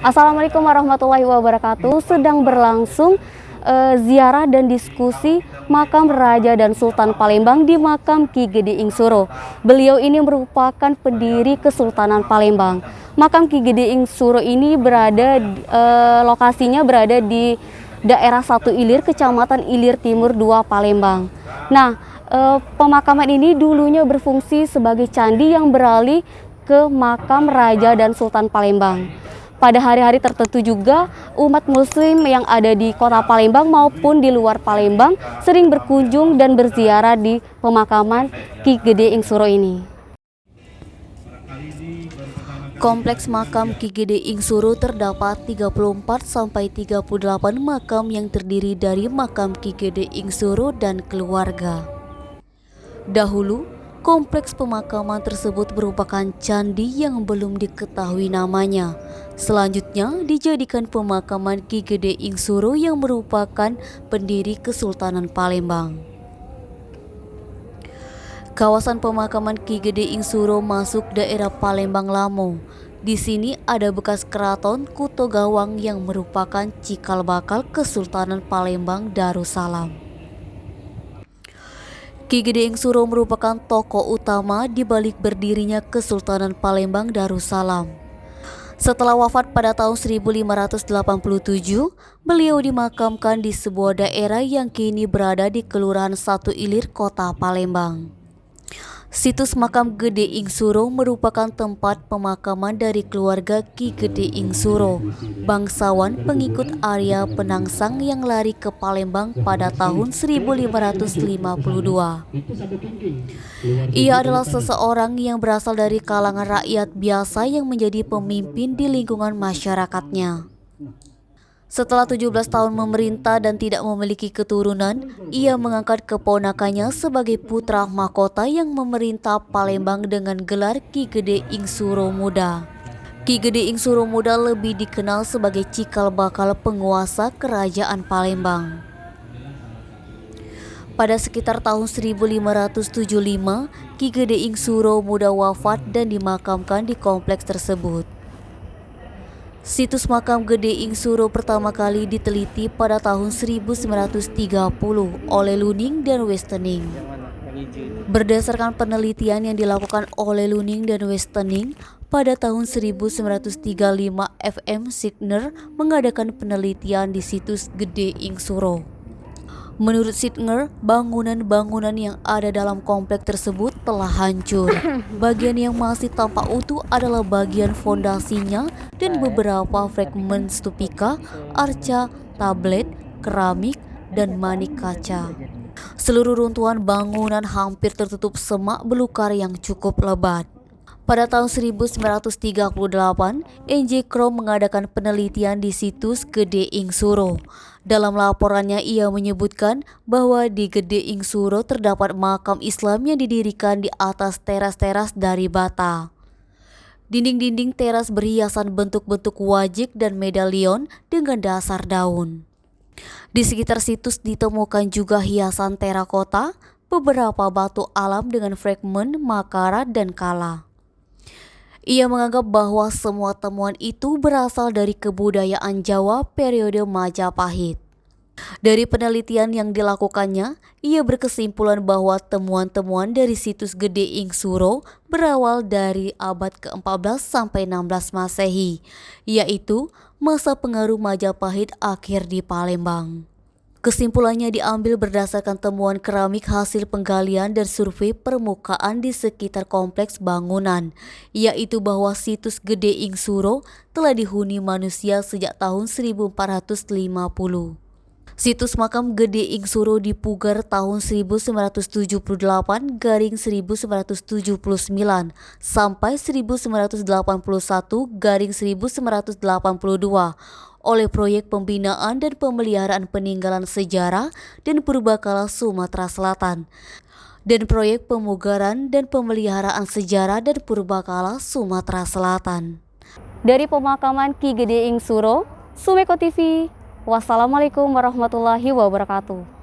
Assalamualaikum warahmatullahi wabarakatuh. Sedang berlangsung ziarah dan diskusi makam Raja dan Sultan Palembang di makam Ki Gede Ing Suro. Beliau ini merupakan pendiri Kesultanan Palembang. Makam Ki Gede Ing Suro ini lokasinya berada di daerah 1 Ilir, Kecamatan Ilir Timur 2, Palembang. Nah, pemakaman ini dulunya berfungsi sebagai candi yang beralih ke makam Raja dan Sultan Palembang. Pada hari-hari tertentu juga, umat muslim yang ada di kota Palembang maupun di luar Palembang sering berkunjung dan berziarah di pemakaman Ki Gede Ing Suro ini. Kompleks makam Ki Gede Ing Suro terdapat 34-38 makam yang terdiri dari makam Ki Gede Ing Suro dan keluarga. Dahulu, kompleks pemakaman tersebut merupakan candi yang belum diketahui namanya. Selanjutnya dijadikan pemakaman Ki Gede Ing Suro yang merupakan pendiri Kesultanan Palembang. Kawasan pemakaman Ki Gede Ing Suro masuk daerah Palembang Lamo. Di sini ada bekas keraton Kuto Gawang yang merupakan cikal bakal Kesultanan Palembang Darussalam. Ki Gede Ing Suro merupakan tokoh utama di balik berdirinya Kesultanan Palembang Darussalam. Setelah wafat pada tahun 1587, beliau dimakamkan di sebuah daerah yang kini berada di Kelurahan 1 Ilir, Kota Palembang. Situs makam Gede Ing Suro merupakan tempat pemakaman dari keluarga Ki Gede Ing Suro, bangsawan pengikut Arya Penangsang yang lari ke Palembang pada tahun 1552. Ia adalah seseorang yang berasal dari kalangan rakyat biasa yang menjadi pemimpin di lingkungan masyarakatnya. Setelah 17 tahun memerintah dan tidak memiliki keturunan, ia mengangkat keponakannya sebagai putra mahkota yang memerintah Palembang dengan gelar Ki Gede Ing Suro Muda. Ki Gede Ing Suro Muda lebih dikenal sebagai cikal bakal penguasa Kerajaan Palembang. Pada sekitar tahun 1575, Ki Gede Ing Suro Muda wafat dan dimakamkan di kompleks tersebut. Situs makam Gede Ing Suro pertama kali diteliti pada tahun 1930 oleh Luning dan Westening. Berdasarkan penelitian yang dilakukan oleh Luning dan Westening, pada tahun 1935 FM Signer mengadakan penelitian di situs Gede Ing Suro. Menurut Signer, bangunan-bangunan yang ada dalam kompleks tersebut telah hancur. Bagian yang masih tampak utuh adalah bagian fondasinya dan beberapa fragmen stupika, arca, tablet, keramik, dan manik kaca. Seluruh runtuhan bangunan hampir tertutup semak belukar yang cukup lebat. Pada tahun 1938, NJ Krom mengadakan penelitian di situs Gede Ing Suro. Dalam laporannya ia menyebutkan bahwa di Gede Ing Suro terdapat makam Islam yang didirikan di atas teras-teras dari bata. Dinding-dinding teras berhiasan bentuk-bentuk wajik dan medalion dengan dasar daun. Di sekitar situs ditemukan juga hiasan terakota, beberapa batu alam dengan fragmen makara dan kala. Ia menganggap bahwa semua temuan itu berasal dari kebudayaan Jawa periode Majapahit. Dari penelitian yang dilakukannya, ia berkesimpulan bahwa temuan-temuan dari situs Gede Ing Suro berawal dari abad ke-14 sampai 16 Masehi, yaitu masa pengaruh Majapahit akhir di Palembang. Kesimpulannya diambil berdasarkan temuan keramik hasil penggalian dan survei permukaan di sekitar kompleks bangunan, yaitu bahwa situs Gede Ing Suro telah dihuni manusia sejak tahun 1450. Situs makam Gede Ing Suro dipugar tahun 1978-1979 sampai 1981-1982 oleh proyek pembinaan dan pemeliharaan peninggalan sejarah dan purbakala Sumatera Selatan dan proyek pemugaran dan pemeliharaan sejarah dan purbakala Sumatera Selatan. Dari pemakaman Ki Gede Ing Suro, Sumeko TV. Wassalamualaikum warahmatullahi wabarakatuh.